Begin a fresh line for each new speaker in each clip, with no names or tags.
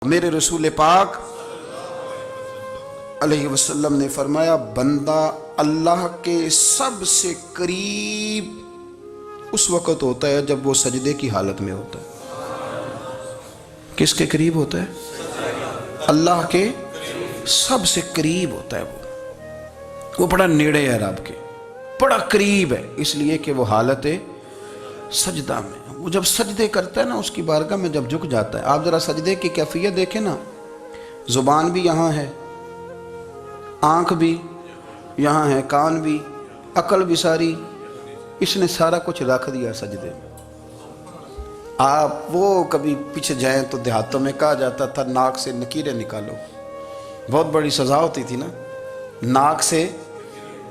میرے رسول پاک علیہ وسلم نے فرمایا بندہ اللہ کے سب سے قریب اس وقت ہوتا ہے جب وہ سجدے کی حالت میں ہوتا ہے۔ کس کے قریب ہوتا ہے؟ اللہ کے سب سے قریب ہوتا ہے وہ بڑا نیڑے ہے رب کے، بڑا قریب ہے، اس لیے کہ وہ حالت سجدہ میں، وہ جب سجدے کرتا ہے نا اس کی بارگاہ میں جب جھک جاتا ہے۔ آپ ذرا سجدے کی کیفیت دیکھیں نا، زبان بھی یہاں ہے، آنکھ بھی یہاں ہے، کان بھی، عقل بھی ساری، اس نے سارا کچھ رکھ دیا سجدے میں۔ آپ وہ کبھی پیچھے جائیں تو دیہاتوں میں کہا جاتا تھا ناک سے نکیریں نکالو، بہت بڑی سزا ہوتی تھی نا، ناک سے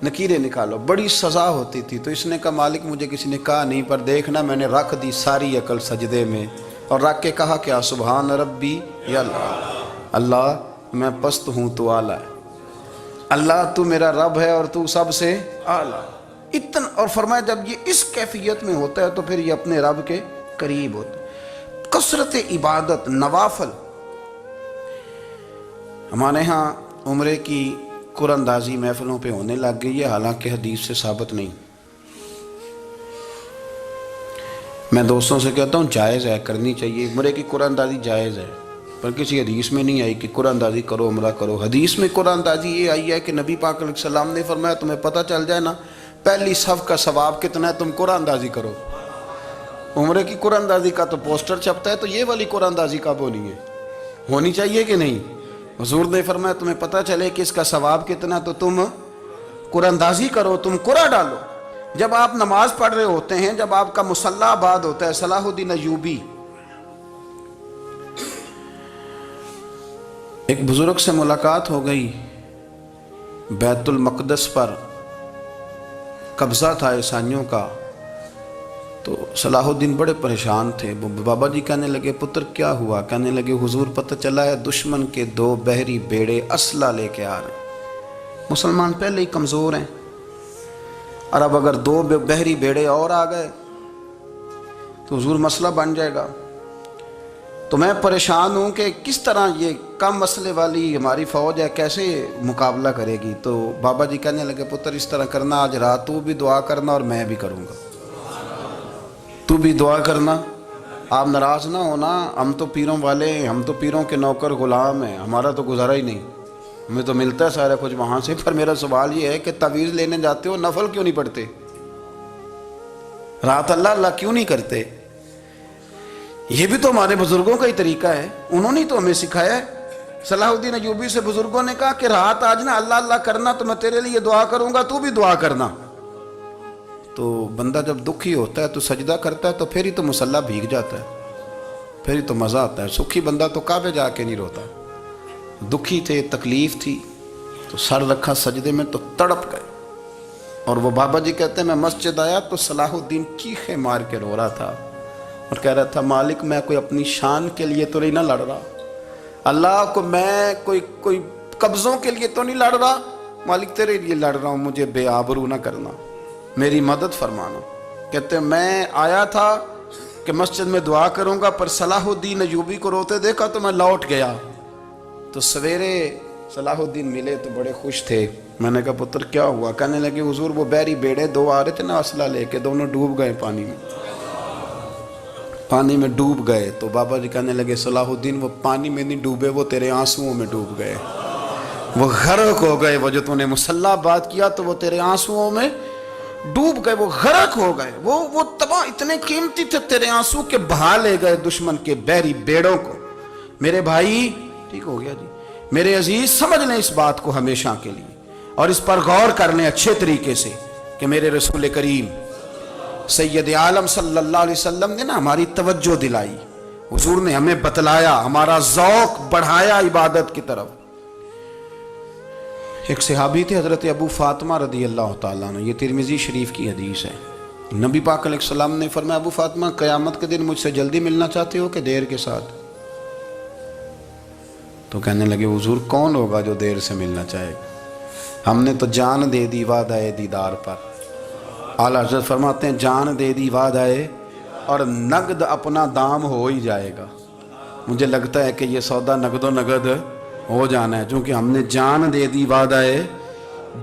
نکیریں نکالو، بڑی سزا ہوتی تھی۔ تو اس نے کہا مالک مجھے کسی نے کہا نہیں، پر دیکھنا میں نے رکھ دی ساری عقل سجدے میں، اور رکھ کے کہا کیا سبحان ربی یا اللہ، اللہ میں پست ہوں تو اعلیٰ ہے، اللہ تو میرا رب ہے اور تو سب سے اعلیٰ اتنا۔ اور فرمایا جب یہ اس کیفیت میں ہوتا ہے تو پھر یہ اپنے رب کے قریب ہوتا ہے۔ کثرت عبادت، نوافل۔ ہمارے ہاں عمرے کی قرآن اندازی محفلوں پہ ہونے لگ گئی ہے، حالانکہ حدیث سے ثابت نہیں۔ میں دوستوں سے کہتا ہوں جائز ہے، کرنی چاہیے، عمرے کی قرآن اندازی جائز ہے، پر کسی حدیث میں نہیں آئی کہ قرآن اندازی کرو عمرہ کرو۔ حدیث میں قرآن اندازی یہ آئی ہے کہ نبی پاک علیہ السلام نے فرمایا تمہیں پتہ چل جائے نا پہلی صف کا ثواب کتنا ہے، تم قرآن اندازی کرو۔ عمرے کی قرآن اندازی کا تو پوسٹر چھپتا ہے، تو یہ والی قرآن اندازی کب ہونی ہے؟ ہونی چاہیے کہ نہیں؟ حضور نے فرمایا تمہیں پتہ چلے کہ اس کا ثواب کتنا تو تم قرآن اندازی کرو، تم قرآن ڈالو۔ جب آپ نماز پڑھ رہے ہوتے ہیں، جب آپ کا مصلی آباد ہوتا ہے، صلاح الدین ایوبی ایک بزرگ سے ملاقات ہو گئی، بیت المقدس پر قبضہ تھا عیسائیوں کا، تو صلاح الدین بڑے پریشان تھے۔ بابا جی کہنے لگے پتر کیا ہوا؟ کہنے لگے حضور پتہ چلا ہے دشمن کے 2 بحری بیڑے اسلحہ لے کے آ رہے ہیں، مسلمان پہلے ہی کمزور ہیں، اور اب اگر 2 بحری بیڑے اور آ گئے تو حضور مسئلہ بن جائے گا۔ تو میں پریشان ہوں کہ کس طرح یہ کم مسئلے والی ہماری فوج ہے کیسے مقابلہ کرے گی۔ تو بابا جی کہنے لگے پتر اس طرح کرنا، آج رات تو بھی دعا کرنا اور میں بھی کروں گا، تو بھی دعا کرنا، آپ ناراض نہ ہونا، ہم تو پیروں والے ہیں، ہم تو پیروں کے نوکر غلام ہیں، ہمارا تو گزارا ہی نہیں، ہمیں تو ملتا ہے سارا کچھ وہاں سے۔ پر میرا سوال یہ ہے کہ تعویذ لینے جاتے ہو نفل کیوں نہیں پڑھتے؟ رات اللہ اللہ کیوں نہیں کرتے؟ یہ بھی تو ہمارے بزرگوں کا ہی طریقہ ہے، انہوں نے تو ہمیں سکھایا ہے۔ صلاح الدین ایوبی سے بزرگوں نے کہا کہ رات آج نا اللہ اللہ کرنا، تو میں تیرے لیے دعا کروں گا، تو بھی دعا کرنا۔ تو بندہ جب دکھی ہوتا ہے تو سجدہ کرتا ہے، تو پھر ہی تو مصلی بھیگ جاتا ہے، پھر ہی تو مزہ آتا ہے۔ سکھی بندہ تو کعبے جا کے نہیں روتا، دکھی تھے، تکلیف تھی، تو سر رکھا سجدے میں تو تڑپ گئے۔ اور وہ بابا جی کہتے ہیں میں مسجد آیا تو صلاح الدین چیخیں مار کے رو رہا تھا اور کہہ رہا تھا مالک میں کوئی اپنی شان کے لیے تو نہیں نہ لڑ رہا، اللہ کو میں کوئی قبضوں کے لیے تو نہیں لڑ رہا، مالک تیرے لیے لڑ رہا ہوں، مجھے بے آبرو نہ کرنا، میری مدد فرمانا۔ کہتے ہیں میں آیا تھا کہ مسجد میں دعا کروں گا، پر صلاح الدین ایوبی کو روتے دیکھا تو میں لوٹ گیا۔ تو سویرے صلاح الدین ملے تو بڑے خوش تھے۔ میں نے کہا پتر کیا ہوا؟ کہنے لگے حضور وہ بحری بیڑے 2 آ رہے تھے نا اسلحہ لے کے، دونوں ڈوب گئے پانی میں ڈوب گئے۔ تو بابا جی کہنے لگے صلاح الدین وہ پانی میں نہیں ڈوبے، وہ تیرے آنسوؤں میں ڈوب گئے، وہ غرق ہو گئے، وہ جو تو نے مصلی آباد کیا تو وہ تیرے آنسوؤں میں ڈوب گئے، وہ غرق ہو گئے، وہ تباہ، اتنے قیمتی تھے تیرے آنسو کے بہا لے گئے دشمن کے بحری بیڑوں کو۔ میرے بھائی ٹھیک ہو گیا جی، میرے عزیز سمجھ لیں اس بات کو ہمیشہ کے لیے، اور اس پر غور کر لیں اچھے طریقے سے کہ میرے رسول کریم سید عالم صلی اللہ علیہ وسلم نے نا ہماری توجہ دلائی، حضور نے ہمیں بتلایا، ہمارا ذوق بڑھایا عبادت کی طرف۔ ایک صحابی تھے حضرت ابو فاطمہ رضی اللہ تعالیٰ عنہ، یہ ترمذی شریف کی حدیث ہے۔ نبی پاک علیہ السلام نے فرمایا ابو فاطمہ قیامت کے دن مجھ سے جلدی ملنا چاہتے ہو کہ دیر کے ساتھ؟ تو کہنے لگے حضور کون ہوگا جو دیر سے ملنا چاہے گا، ہم نے تو جان دے دی وعدہ دیدار پر۔ اعلیٰ حضرت فرماتے ہیں جان دے دی وعدہ اور نقد اپنا دام ہو ہی جائے گا۔ مجھے لگتا ہے کہ یہ سودا نقد و نقد ہو جانا ہے، چونکہ ہم نے جان دے دی وعدہ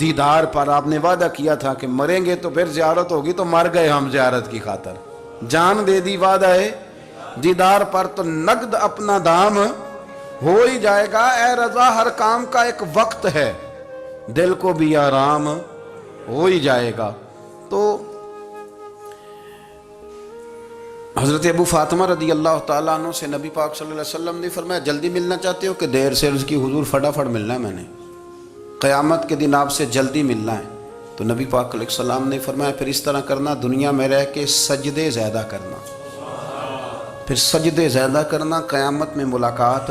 دیدار پر۔ آپ نے وعدہ کیا تھا کہ مریں گے تو پھر زیارت ہوگی، تو مر گئے ہم زیارت کی خاطر۔ جان دے دی وعدہ دیدار پر، تو نقد اپنا دام ہو ہی جائے گا۔ اے رضا، ہر کام کا ایک وقت ہے، دل کو بھی آرام ہو ہی جائے گا۔ تو حضرت ابو فاطمہ رضی اللہ تعالیٰ عنہ سے نبی پاک صلی اللہ علیہ وسلم نے فرمایا، جلدی ملنا چاہتے ہو کہ دیر سے؟ عرض کی، حضور فٹافٹ ملنا ہے، میں نے قیامت کے دن آپ سے جلدی ملنا ہے۔ تو نبی پاک علیہ السلام نے فرمایا، پھر اس طرح کرنا، دنیا میں رہ کے سجدے زیادہ کرنا، پھر سجدے زیادہ کرنا، قیامت میں ملاقات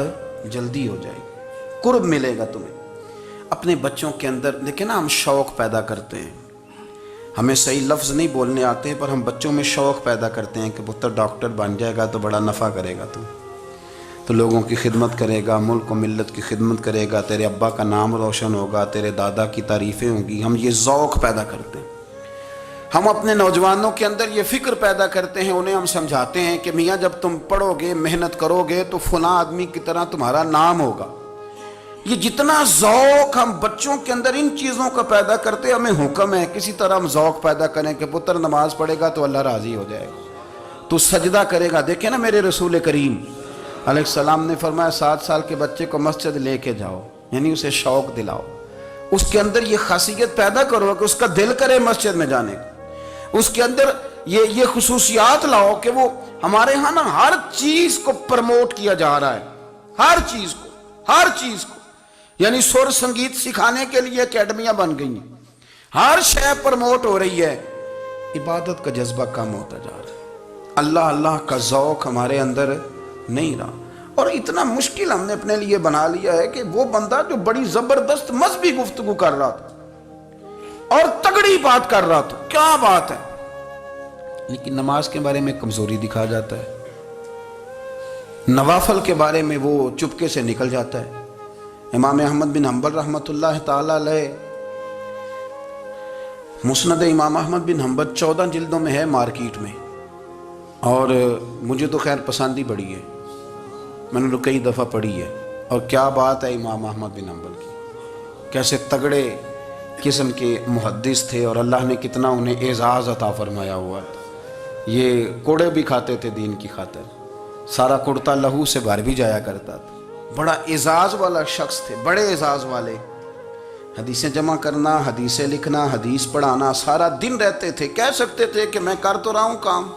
جلدی ہو جائے گی، قرب ملے گا تمہیں۔ اپنے بچوں کے اندر دیکھیں نا، ہم شوق پیدا کرتے ہیں، ہمیں صحیح لفظ نہیں بولنے آتے ہیں، پر ہم بچوں میں شوق پیدا کرتے ہیں کہ پتر ڈاکٹر بن جائے گا تو بڑا نفع کرے گا، تو لوگوں کی خدمت کرے گا، ملک و ملت کی خدمت کرے گا، تیرے ابا کا نام روشن ہوگا، تیرے دادا کی تعریفیں ہوں گی۔ ہم یہ ذوق پیدا کرتے ہیں۔ ہم اپنے نوجوانوں کے اندر یہ فکر پیدا کرتے ہیں، انہیں ہم سمجھاتے ہیں کہ میاں جب تم پڑھو گے، محنت کرو گے تو فلاں آدمی کی طرح تمہارا نام ہوگا۔ یہ جتنا ذوق ہم بچوں کے اندر ان چیزوں کا پیدا کرتے، ہمیں حکم ہے کسی طرح ہم ذوق پیدا کریں کہ پتر نماز پڑھے گا تو اللہ راضی ہو جائے گا، تو سجدہ کرے گا۔ دیکھیں نا، میرے رسول کریم علیہ السلام نے فرمایا 7 سال کے بچے کو مسجد لے کے جاؤ، یعنی اسے شوق دلاؤ، اس کے اندر یہ خاصیت پیدا کرو کہ اس کا دل کرے مسجد میں جانے کا، اس کے اندر یہ خصوصیات لاؤ کہ وہ ہمارے ہاں نا ہر چیز کو پرموٹ کیا جا رہا ہے، ہر چیز کو، یعنی سر سنگیت سکھانے کے لیے اکیڈمیاں بن گئی ہیں، ہر شے پرموٹ ہو رہی ہے، عبادت کا جذبہ کم ہوتا جا رہا ہے، اللہ کا ذوق ہمارے اندر نہیں رہا۔ اور اتنا مشکل ہم نے اپنے لیے بنا لیا ہے کہ وہ بندہ جو بڑی زبردست مذہبی گفتگو کر رہا تھا اور تگڑی بات کر رہا تھا، کیا بات ہے، لیکن نماز کے بارے میں کمزوری دکھا جاتا ہے، نوافل کے بارے میں وہ چپکے سے نکل جاتا ہے۔ امام احمد بن حنبل رحمۃ اللہ تعالی علیہ، مسند امام احمد بن حنبل 14 جلدوں میں ہے مارکیٹ میں، اور مجھے تو خیر پسند ہی بڑی ہے، میں نے تو کئی دفعہ پڑھی ہے۔ اور کیا بات ہے امام احمد بن حنبل کی، کیسے تگڑے قسم کے محدث تھے، اور اللہ نے کتنا انہیں اعزاز عطا فرمایا ہوا تھا۔ یہ کوڑے بھی کھاتے تھے دین کی خاطر، سارا کرتا لہو سے بھر بھی جایا کرتا تھا، بڑا اعزاز والا شخص تھے، بڑے اعزاز والے۔ حدیثیں جمع کرنا، حدیثیں لکھنا، حدیث پڑھانا، سارا دن رہتے تھے۔ کہہ سکتے تھے کہ میں کر تو رہا ہوں کام،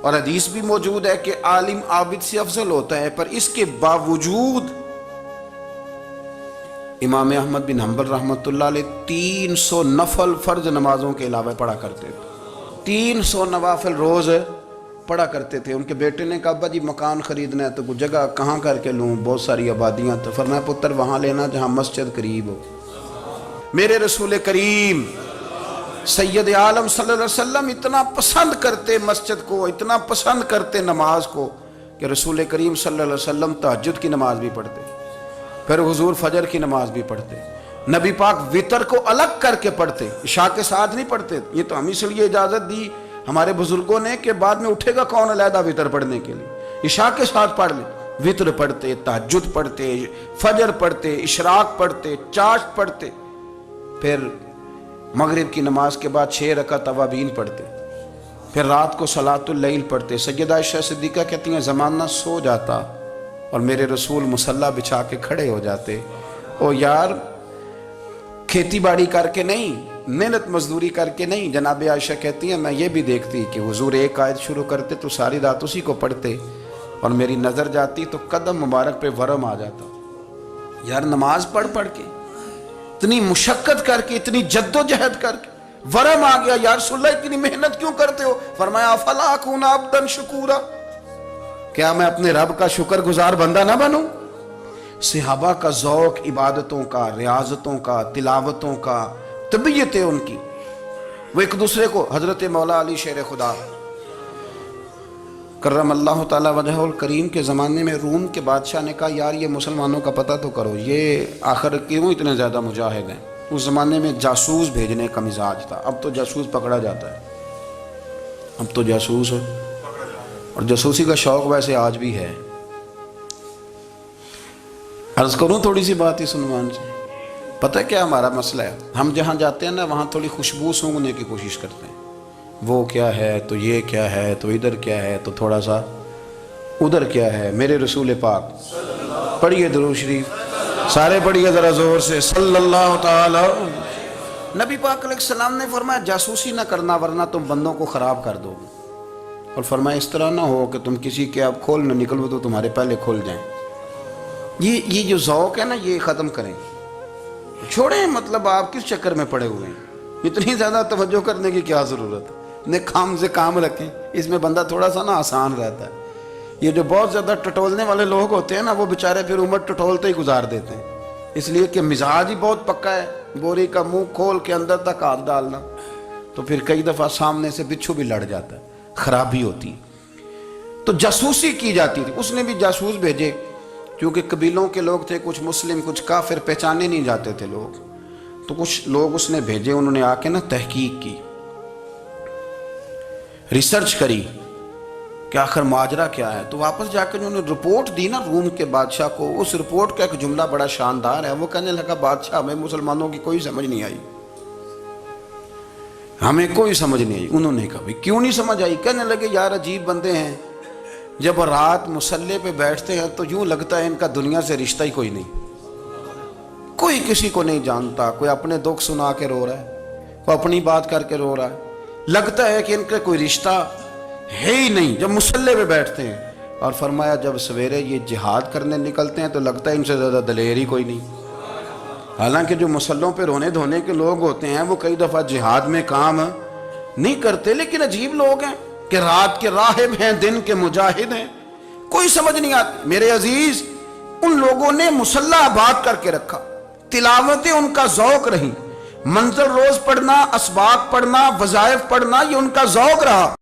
اور حدیث بھی موجود ہے کہ عالم عابد سے افضل ہوتا ہے، پر اس کے باوجود امام احمد بن حنبل رحمۃ اللہ علیہ 300 نفل فرض نمازوں کے علاوہ پڑھا کرتے تھے، 300 نوافل روز پڑھا کرتے تھے۔ ان کے بیٹے نے کہا ابا جی مکان خریدنا ہے تو جگہ کہاں کر کے لوں، بہت ساری آبادیاں، تو فرمایا پتر وہاں لینا جہاں مسجد قریب ہو۔ میرے رسول کریم سید عالم صلی اللہ علیہ وسلم اتنا پسند کرتے مسجد کو، اتنا پسند کرتے نماز کو، کہ رسول کریم صلی اللہ علیہ وسلم تہجد کی نماز بھی پڑھتے، پھر حضور فجر کی نماز بھی پڑھتے، نبی پاک وتر کو الگ کر کے پڑھتے، عشاء کے ساتھ نہیں پڑھتے۔ یہ تو ہم اس لیے اجازت دی ہمارے بزرگوں نے کہ بعد میں اٹھے گا کون علیحدہ وتر پڑھنے کے لیے، عشاء کے ساتھ پڑھ لیں۔ وتر پڑھتے، تہجد پڑھتے، فجر پڑھتے، اشراق پڑھتے، چاشت پڑھتے، پھر مغرب کی نماز کے بعد 6 رکعت اوابین پڑھتے، پھر رات کو صلاۃ اللیل پڑھتے۔ سیدہ عائشہ صدیقہ کہتی ہیں زمانہ سو جاتا اور میرے رسول مصلی بچھا کے کھڑے ہو جاتے۔ او یار، کھیتی باڑی کر کے نہیں، محنت مزدوری کر کے نہیں، جناب عائشہ کہتی ہیں میں یہ بھی دیکھتی کہ حضور ایک آیت شروع کرتے تو ساری رات اسی کو پڑھتے، اور میری نظر جاتی تو قدم مبارک پہ ورم آ جاتا۔ یار نماز پڑھ کے، اتنی مشقت کر کے، اتنی جد و جہد کر کے ورم آ گیا، یا رسول اللہ اتنی محنت کیوں کرتے ہو؟ فرمایا افلا اکون عبدا شکورا، کیا میں اپنے رب کا شکر گزار بندہ نہ بنوں؟ صحابہ کا ذوق عبادتوں کا، ریاضتوں کا، تلاوتوں کا، طبیعت ہے ان کی، وہ ایک دوسرے کو، حضرت مولا علی شیر خدا کرم اللہ تعالی وجہہ الکریم کے زمانے میں روم کے بادشاہ نے کہا یار یہ مسلمانوں کا پتہ تو کرو، یہ آخر کیوں اتنے زیادہ مجاہد ہیں؟ اس زمانے میں جاسوس بھیجنے کا مزاج تھا، اب تو جاسوس پکڑا جاتا ہے، اب تو جاسوس، اور جاسوسی کا شوق ویسے آج بھی ہے، عرض کروں تھوڑی سی بات اس عنوان سے. پتہ ہے کیا ہمارا مسئلہ ہے؟ ہم جہاں جاتے ہیں نا وہاں تھوڑی خوشبو سونگنے کی کوشش کرتے ہیں. وہ کیا ہے تو یہ کیا ہے تو ادھر کیا ہے تو تھوڑا سا ادھر کیا ہے. میرے رسول پاک پڑھیے درود شریف سارے پڑھیے ذرا زور سے صلی اللہ تعالی. نبی پاک علیہ السلام نے فرمایا جاسوسی نہ کرنا ورنہ تم بندوں کو خراب کر دو گے. اور فرمایا اس طرح نہ ہو کہ تم کسی کے آپ کھول نہ نکلو تو تمہارے پہلے کھول جائیں. یہ جو ذوق ہے نا یہ ختم کریں, چھوڑیں. مطلب آپ کس چکر میں پڑے ہوئے ہیں؟ اتنی زیادہ توجہ کرنے کی کیا ضرورت ہے؟ نے کام سے کام رکھیں. اس میں بندہ تھوڑا سا نا آسان رہتا ہے. یہ جو بہت زیادہ ٹٹولنے والے لوگ ہوتے ہیں نا وہ بیچارے پھر عمر ٹٹولتے ہی گزار دیتے ہیں, اس لیے کہ مزاج ہی بہت پکا ہے. بوری کا منہ کھول کے اندر تک ہاتھ ڈالنا تو پھر کئی دفعہ سامنے سے بچھو بھی لڑ جاتا ہے, خرابی ہوتی. تو جاسوسی کی جاتی تھی. اس نے بھی جاسوس بھیجے کیونکہ قبیلوں کے لوگ تھے, کچھ مسلم کچھ کافر, پہچانے نہیں جاتے تھے لوگ. تو کچھ لوگ اس نے بھیجے, انہوں نے آ کے نا تحقیق کی, ریسرچ کری کہ آخر ماجرا کیا ہے. تو واپس جا کے انہوں نے رپورٹ دی نا روم کے بادشاہ کو. اس رپورٹ کا ایک جملہ بڑا شاندار ہے. وہ کہنے لگا بادشاہ ہمیں مسلمانوں کی کوئی سمجھ نہیں آئی, ہمیں کوئی سمجھ نہیں آئی. انہوں نے کہا کیوں نہیں سمجھ آئی؟ کہنے لگے یار عجیب بندے ہیں, جب رات مسلح پہ بیٹھتے ہیں تو یوں لگتا ہے ان کا دنیا سے رشتہ ہی کوئی نہیں, کوئی کسی کو نہیں جانتا. کوئی اپنے دکھ سنا کے رو رہا ہے, کوئی اپنی بات کر کے رو رہا ہے. لگتا ہے کہ ان کا کوئی رشتہ ہے ہی نہیں جب مسلح پہ بیٹھتے ہیں. اور فرمایا جب سویرے یہ جہاد کرنے نکلتے ہیں تو لگتا ہے ان سے زیادہ دلیر ہی کوئی نہیں. حالانکہ جو مسلحوں پہ رونے دھونے کے لوگ ہوتے ہیں وہ کئی دفعہ جہاد میں کام نہیں کرتے, لیکن عجیب لوگ ہیں کہ رات کے راہب ہیں دن کے مجاہد ہیں, کوئی سمجھ نہیں آتی. میرے عزیز ان لوگوں نے مسلح آباد کر کے رکھا, تلاوتیں ان کا ذوق رہی, منظر روز پڑھنا, اسباق پڑھنا, وظائف پڑھنا یہ ان کا ذوق رہا.